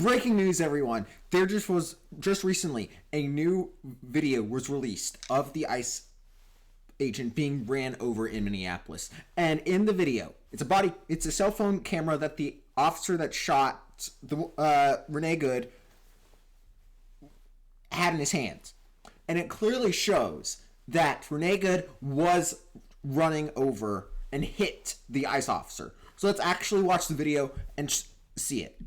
Breaking news, everyone. There just recently a new video was released of the ICE agent being ran over in Minneapolis. And in the video, it's a cell phone camera that the officer that shot Renee Good had in his hands. And it clearly shows that Renee Good was running over and hit the ICE officer. So let's actually watch the video and see it.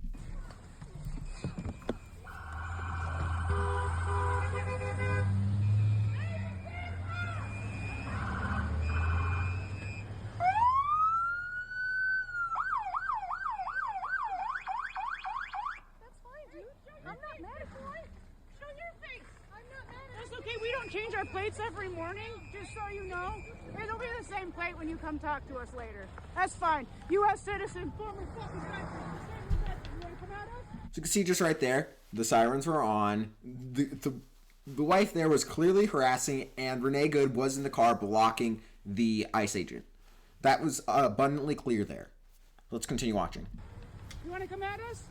I'm not mad at you. Show your face. I'm not mad at you. That's okay. We don't change our plates every morning, just so you know. It'll be the same plate when you come talk to us later. That's fine. U.S. citizen, former fucking guy. You want to come at us? So you can see just right there, the sirens were on. The wife there was clearly harassing, and Renee Good was in the car blocking the ICE agent. That was abundantly clear there. Let's continue watching. You want to come at us?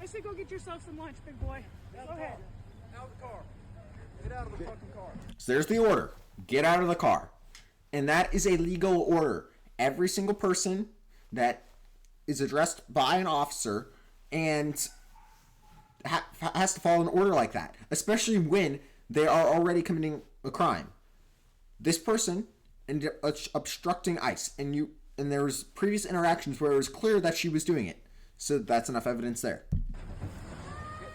I say go get yourself some lunch, big boy. Go ahead. Out of the car. Get out of the fucking car. So there's the order. Get out of the car. And that is a legal order. Every single person that is addressed by an officer and has to follow an order like that, especially when they are already committing a crime. This person ended up obstructing ICE, and there was previous interactions where it was clear that she was doing it. So that's enough evidence there. Get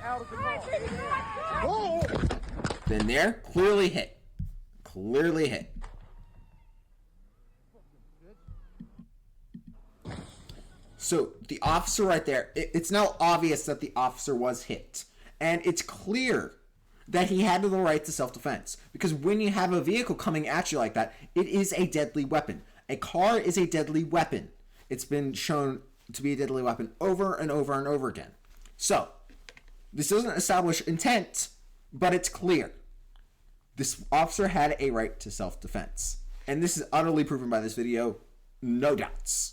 out of the car. Whoa! Then there, clearly hit. Clearly hit. So the officer right there, it's now obvious that the officer was hit. And it's clear that he had the right to self-defense. Because when you have a vehicle coming at you like that, it is a deadly weapon. A car is a deadly weapon. It's been shown to be a deadly weapon over and over and over again. So, this doesn't establish intent, but it's clear. This officer had a right to self-defense. And this is utterly proven by this video. No doubts.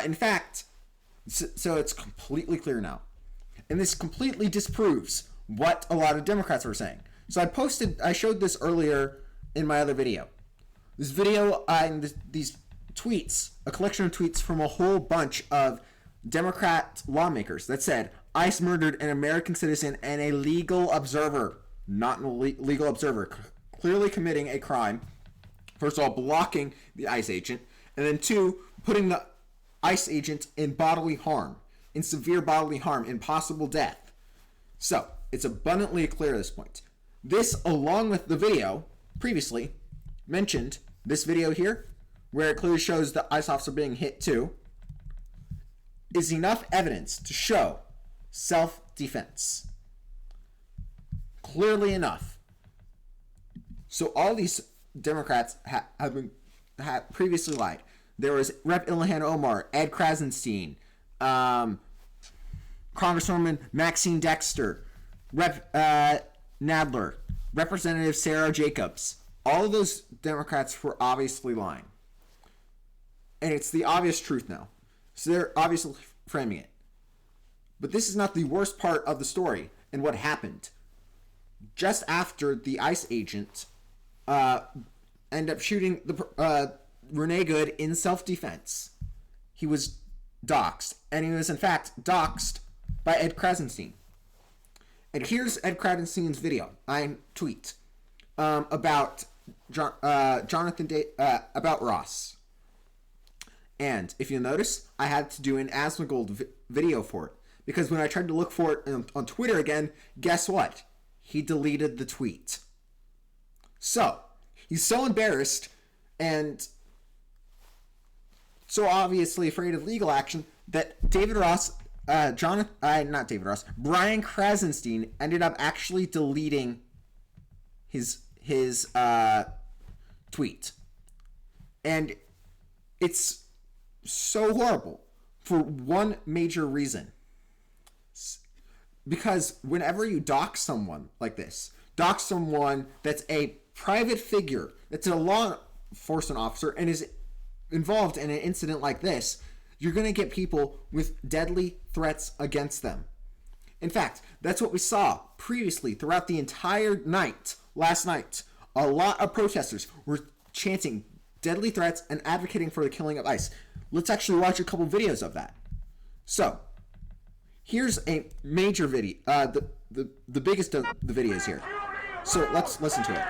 In fact, so it's completely clear now. And this completely disproves what a lot of Democrats were saying. So I showed this earlier in my other video. This video, these tweets, a collection of tweets from a whole bunch of Democrat lawmakers that said ICE murdered an American citizen and a legal observer, not a legal observer, clearly committing a crime. First of all, blocking the ICE agent, and then two, putting the ICE agent in bodily harm, in severe bodily harm, in possible death. So, it's abundantly clear at this point. This, along with the video previously mentioned, this video here, where it clearly shows the ICE officer being hit too, is enough evidence to show self-defense. Clearly enough. So all these Democrats have previously lied. There was Rep. Ilhan Omar, Ed Krasenstein, Congresswoman Maxine Dexter, Rep. Nadler, Representative Sarah Jacobs. All of those Democrats were obviously lying. And it's the obvious truth now. So they're obviously framing it. But this is not the worst part of the story and what happened. Just after the ICE agent ended up shooting Renee Good in self-defense, he was doxxed. And he was in fact doxxed by Ed Krasenstein. And here's Ed Krasenstein's video. I tweet about about Ross. And if you notice, I had to do an Asmongold video for it. Because when I tried to look for it on Twitter again, guess what? He deleted the tweet. So, he's so embarrassed and so obviously afraid of legal action that Brian Krasenstein ended up actually deleting his tweet. And it's so horrible for one major reason. Because whenever you dox someone like this, dox someone that's a private figure, that's a law enforcement officer, and is involved in an incident like this, you're going to get people with deadly threats against them. In fact, that's what we saw previously throughout the entire night, last night. A lot of protesters were chanting deadly threats and advocating for the killing of ICE. Let's actually watch a couple videos of that. So, here's a major video, the biggest of the videos here. So let's listen to it.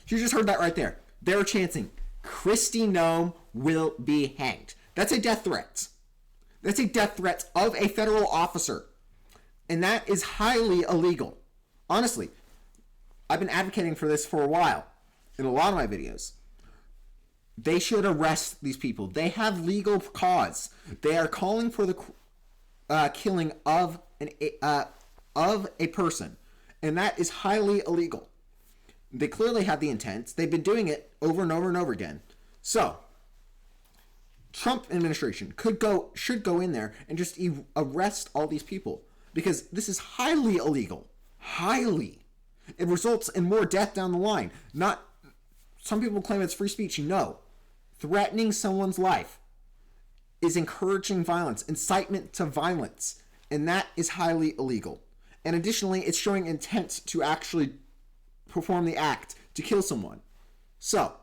You just heard that right there. They were chanting, Kristi Noem will be hanged. That's a death threat. That's a death threat of a federal officer. And that is highly illegal. Honestly, I've been advocating for this for a while in a lot of my videos. They should arrest these people. They have legal cause. They are calling for the killing of a person. And that is highly illegal. They clearly have the intent. They've been doing it over and over and over again. So, Trump administration should go in there and just arrest all these people, because this is highly illegal. Highly. It results in more death down the line. Not, some people claim it's free speech. No. Threatening someone's life is encouraging violence, incitement to violence, and that is highly illegal. And additionally, it's showing intent to actually perform the act to kill someone. So,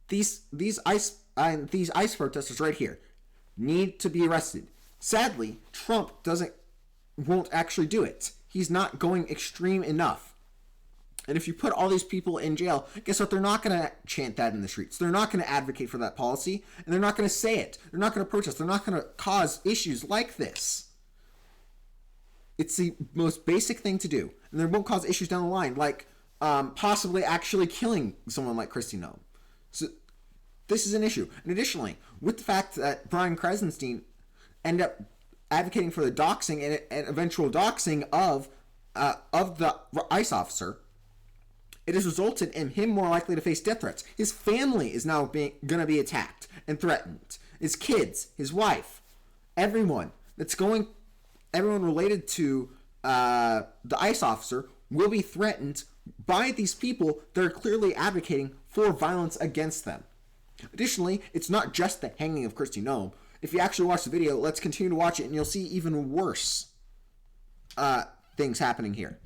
these ICE protesters right here need to be arrested. Sadly, Trump won't actually do it. He's not going extreme enough. And if you put all these people in jail, guess what? They're not going to chant that in the streets. They're not going to advocate for that policy, and they're not going to say it. They're not going to protest. They're not going to cause issues like this. It's the most basic thing to do, and they won't cause issues down the line, like possibly actually killing someone like Kristi Noem. So this is an issue. And additionally, with the fact that Brian Krasenstein ended up advocating for the doxing and eventual doxing of the ICE officer, it has resulted in him more likely to face death threats. His family is now going to be attacked and threatened. His kids, his wife, everyone related to the ICE officer will be threatened by these people that are clearly advocating for violence against them. Additionally, it's not just the hanging of Kristi Noem. If you actually watch the video, let's continue to watch it, and you'll see even worse things happening here.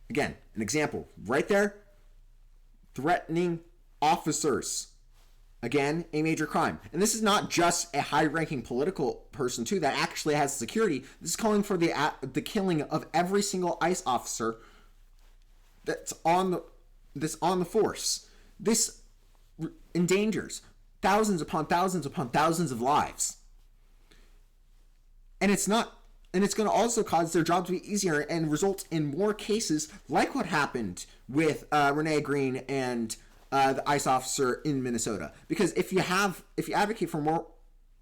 Again, an example right there. Threatening officers. Again, a major crime. And this is not just a high-ranking political person, too, that actually has security. This is calling for the killing of every single ICE officer that's on the force. This endangers thousands upon thousands upon thousands of lives. And it's going to also cause their job to be easier and result in more cases like what happened with Renee Green and the ICE officer in Minnesota. Because if you advocate for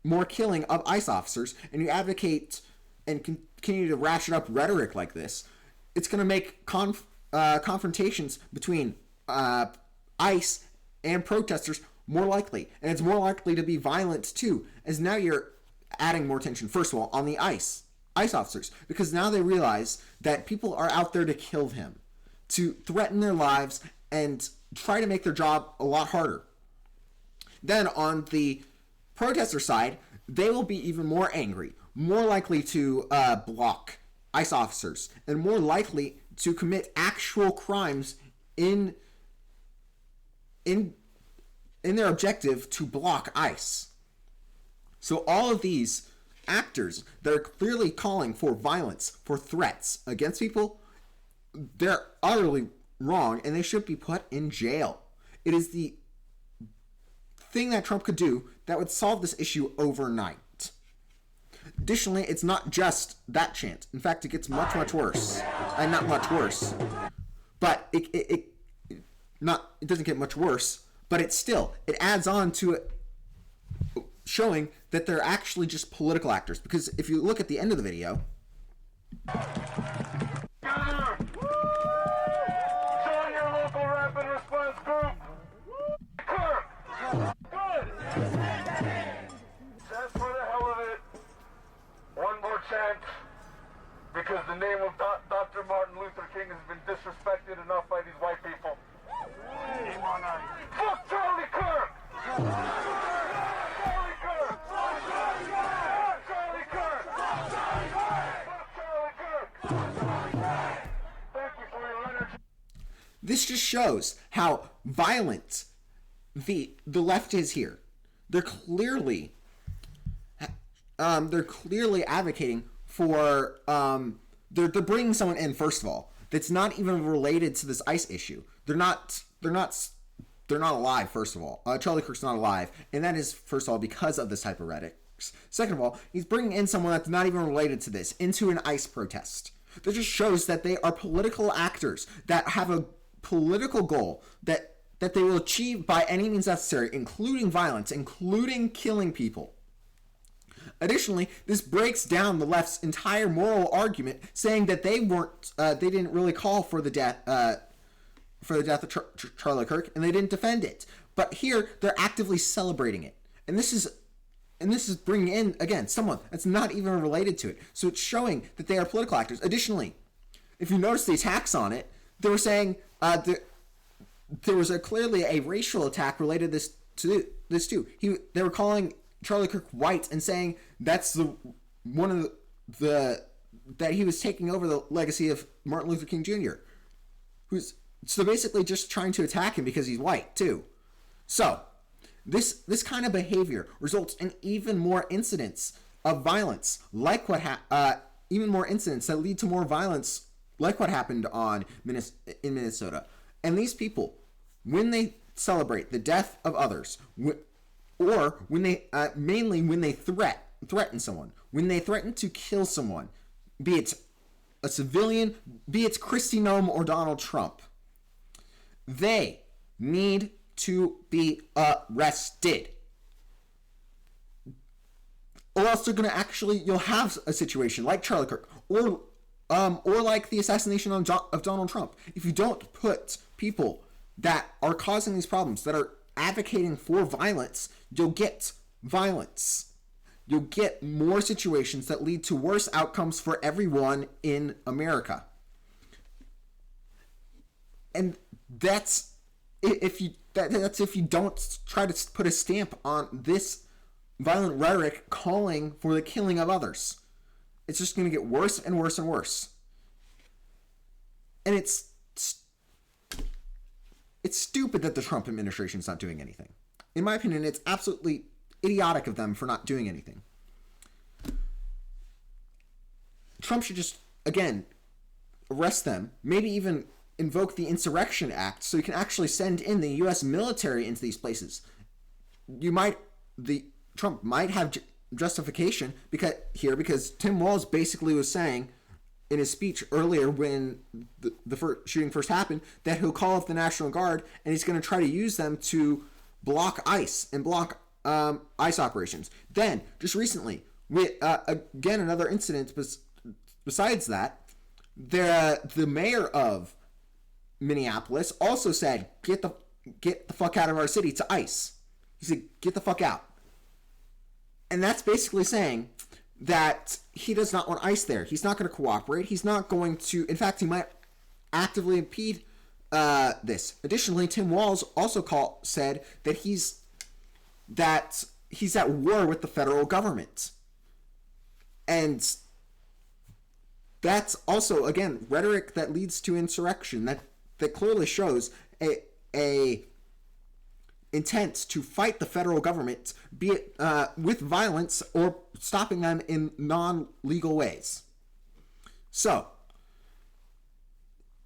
more killing of ICE officers, and you advocate and continue to ratchet up rhetoric like this, it's going to make confrontations between ICE and protesters more likely. And it's more likely to be violent too, as now you're adding more tension, first of all, on the ICE officers, because now they realize that people are out there to kill him, to threaten their lives, and try to make their job a lot harder. Then on the protester side, they will be even more angry, more likely to block ICE officers, and more likely to commit actual crimes in their objective to block ICE. So all of these actors that are clearly calling for violence, for threats against people, they're utterly wrong, and they should be put in jail. It is the thing that Trump could do that would solve this issue overnight. Additionally, it's not just that chant. In fact, it gets much, much worse. Not much worse, but it doesn't get much worse, but it adds on to showing that they're actually just political actors. Because if you look at the end of the video, Join your local rapid response group. Good. Just for the hell of it, one more chant, because the name of Dr. Martin Luther King has been disrespected enough by these white people. Fuck Charlie Kirk! Charlie Kirk! Fuck Charlie Kirk! Fuck Charlie Kirk! Thank you for your energy. this just shows how violent the left is here. They're clearly advocating for they're bringing someone in, first of all, that's not even related to this ICE issue. They're not alive, first of all. Charlie Kirk's not alive, and that is, first of all, because of this type of rhetorics. Second of all, he's bringing in someone that's not even related to this into an ICE protest. That just shows that they are political actors that have a political goal that they will achieve by any means necessary, including violence, including killing people. Additionally, this breaks down the left's entire moral argument, saying that they didn't really call for the death of Charlie Kirk, and they didn't defend it. But here, they're actively celebrating it, and this is bringing in, again, someone that's not even related to it. So it's showing that they are political actors. Additionally, if you notice the attacks on it, they were saying there was clearly a racial attack related to this too. They were calling Charlie Kirk white and saying that's that he was taking over the legacy of Martin Luther King Jr. So basically just trying to attack him because he's white too. So this kind of behavior results in even more incidents of violence, like even more incidents that lead to more violence, like what happened in Minnesota. And these people, when they celebrate the death of others, or when they mainly when they threaten someone, when they threaten to kill someone, be it a civilian, be it Kristi Noem or Donald Trump, they need to be arrested. Or else they're gonna you'll have a situation like Charlie Kirk or like the assassination of Donald Trump. If you don't put people that are causing these problems, that are advocating for violence, you'll get violence. You'll get more situations that lead to worse outcomes for everyone in America. And that's if you don't try to put a stamp on this violent rhetoric calling for the killing of others. It's just going to get worse and worse and worse. And it's stupid that the Trump administration is not doing anything. In my opinion, it's absolutely idiotic of them for not doing anything. Trump should just, again, arrest them, maybe even invoke the Insurrection Act so you can actually send in the U.S. military into these places. Trump might have justification because Tim Walz basically was saying in his speech earlier when the shooting first happened that he'll call up the National Guard and he's going to try to use them to block ICE and block ICE operations. Then, just recently, again, another incident besides that, the mayor of Minneapolis also said, get the fuck out of our city to ICE. He said, get the fuck out. And that's basically saying that he does not want ICE there. He's not going to cooperate. He's not going to... In fact, he might actively impede this. Additionally, Tim Walz also said that he's at war with the federal government. And that's also, again, rhetoric that leads to insurrection. That clearly shows a intent to fight the federal government, be it with violence or stopping them in non-legal ways. So,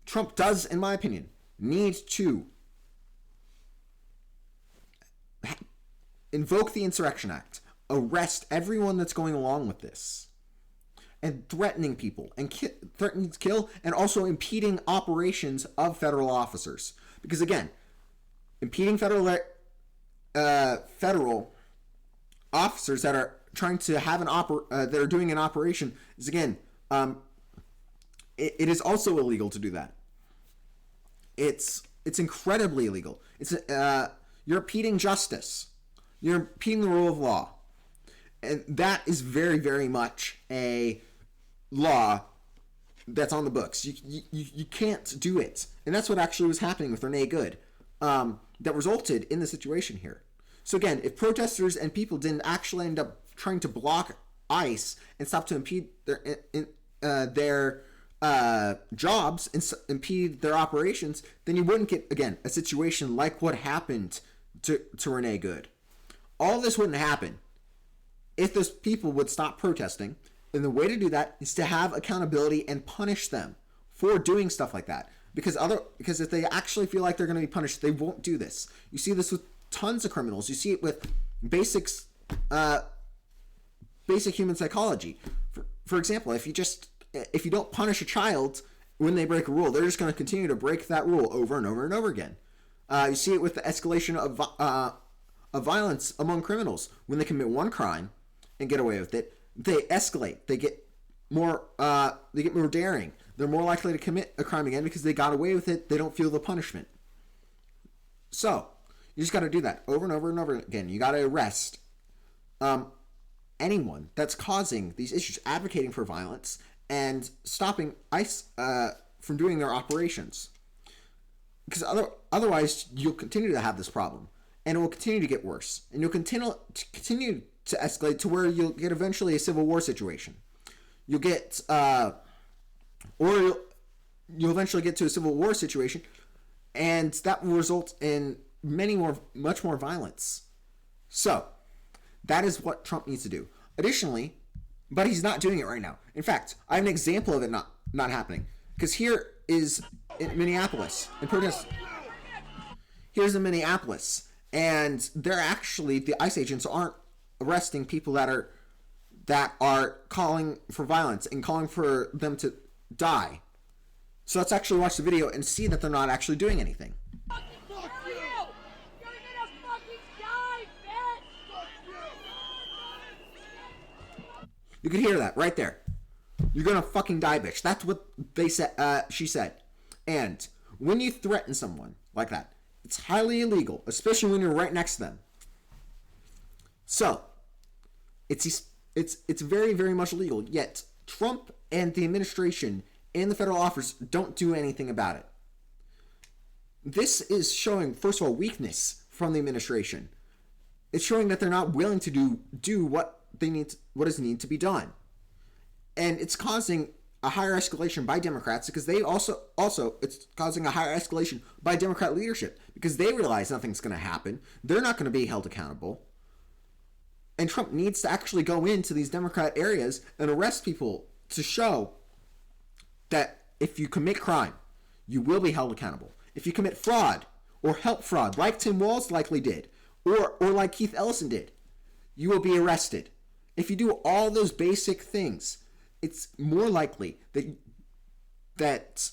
Trump does, in my opinion, need to invoke the Insurrection Act, arrest everyone that's going along with this, and threatening people, and threatening to kill, and also impeding operations of federal officers. Because again, impeding federal officers that are trying to have that are doing an operation is, again, it is also illegal to do that. It's incredibly illegal. You're impeding justice. You're impeding the rule of law. And that is very, very much a law that's on the books. You can't do it. And that's what actually was happening with Renee Good, that resulted in the situation here. So again, if protesters and people didn't actually end up trying to block ICE and stop to impede their jobs and impede their operations, then you wouldn't get, again, a situation like what happened to Renee Good. All this wouldn't happen if those people would stop protesting. And the way to do that is to have accountability and punish them for doing stuff like that. Because if they actually feel like they're going to be punished, they won't do this. You see this with tons of criminals. You see it with basic human psychology. For example, if you don't punish a child when they break a rule, they're just going to continue to break that rule over and over and over again. You see it with the escalation of violence among criminals. When they commit one crime and get away with it, they escalate. They get more daring. They're more likely to commit a crime again because they got away with it. They don't feel the punishment. So you just got to do that over and over and over again. You got to arrest anyone that's causing these issues, advocating for violence, and stopping ICE from doing their operations. Because otherwise, you'll continue to have this problem, and it will continue to get worse, and you'll continue to escalate to where you'll get eventually a civil war situation. You'll get, or you'll eventually get to a civil war situation, and that will result in much more violence. So, that is what Trump needs to do. Additionally, but he's not doing it right now. In fact, I have an example of it not happening. Because here is in Minneapolis, in protest. Here's in Minneapolis, and the ICE agents aren't arresting people that are calling for violence and calling for them to die. So let's actually watch the video and see that they're not actually doing anything. You can hear that right there. You're gonna fucking die, bitch. That's what they said. She said. And when you threaten someone like that, it's highly illegal, especially when you're right next to them. So, it's very, very much illegal. Yet Trump and the administration and the federal officers don't do anything about it. This is showing, first of all, weakness from the administration. It's showing that they're not willing to do what is needed to be done. And it's causing a higher escalation by Democrats because they also it's causing a higher escalation by Democrat leadership because they realize nothing's going to happen. They're not going to be held accountable. And Trump needs to actually go into these Democrat areas and arrest people to show that if you commit crime, you will be held accountable. If you commit fraud or help fraud, like Tim Walz likely did, or like Keith Ellison did, you will be arrested. If you do all those basic things, it's more likely that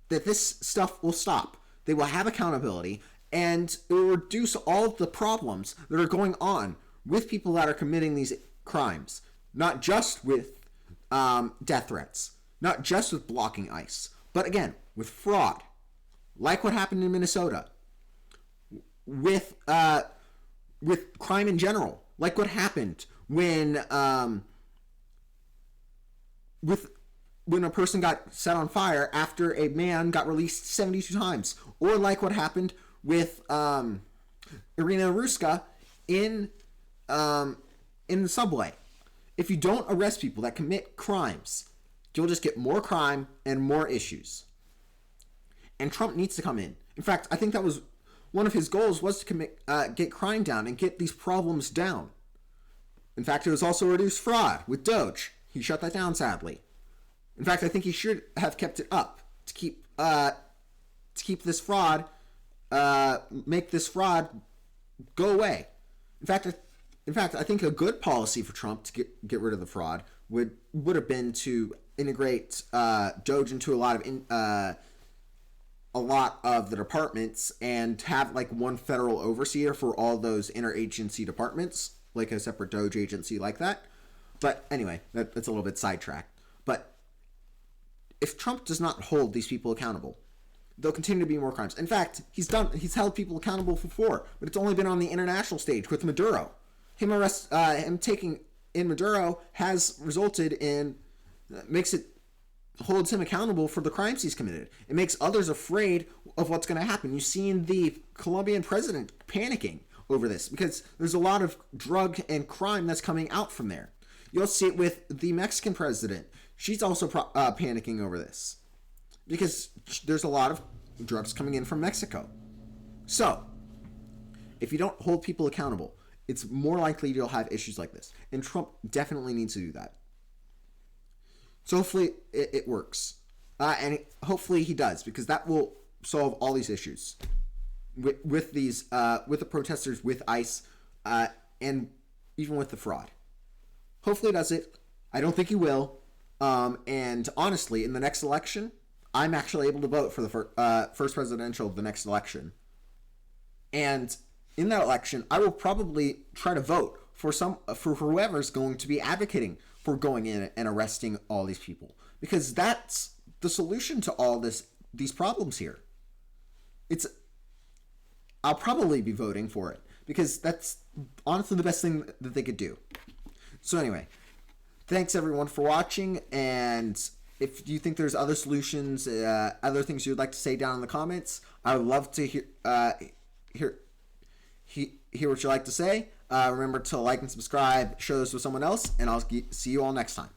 this stuff will stop. They will have accountability, and it will reduce all of the problems that are going on with people that are committing these crimes. Not just with death threats, not just with blocking ICE, but again, with fraud, like what happened in Minnesota, with crime in general, like what happened when a person got set on fire after a man got released 72 times, or like what happened with Irina Ruska in the subway. If you don't arrest people that commit crimes, you'll just get more crime and more issues. And Trump needs to come in. In fact, I think that was one of his goals, was to get crime down and get these problems down. In fact, it was also reduce fraud with Doge. He shut that down, sadly. In fact, I think he should have kept it up to keep this fraud, make this fraud go away. In fact, I think a good policy for Trump to get rid of the fraud would have been to integrate Doge into a lot a lot of the departments and have like one federal overseer for all those interagency departments, like a separate Doge agency like that. But anyway, that's a little bit sidetracked. But if Trump does not hold these people accountable, there'll continue to be more crimes. In fact, he's held people accountable before, but it's only been on the international stage with Maduro. Him taking in Maduro has resulted in, holds him accountable for the crimes he's committed. It makes others afraid of what's going to happen. You've seen the Colombian president panicking over this because there's a lot of drug and crime that's coming out from there. You'll see it with the Mexican president. She's also panicking over this because there's a lot of drugs coming in from Mexico. So, if you don't hold people accountable, it's more likely you'll have issues like this. And Trump definitely needs to do that. So hopefully it works. Hopefully he does, because that will solve all these issues with the protesters, with ICE, and even with the fraud. Hopefully he does it. I don't think he will. And honestly, in the next election, I'm actually able to vote for the first presidential of the next election. And in that election, I will probably try to vote for whoever's going to be advocating for going in and arresting all these people, because that's the solution to all these problems here. I'll probably be voting for it because that's honestly the best thing that they could do. So anyway, thanks everyone for watching, and if you think there's other solutions, other things you'd like to say down in the comments, I would love to hear what you like to say. Remember to like and subscribe, share this with someone else, and I'll see you all next time.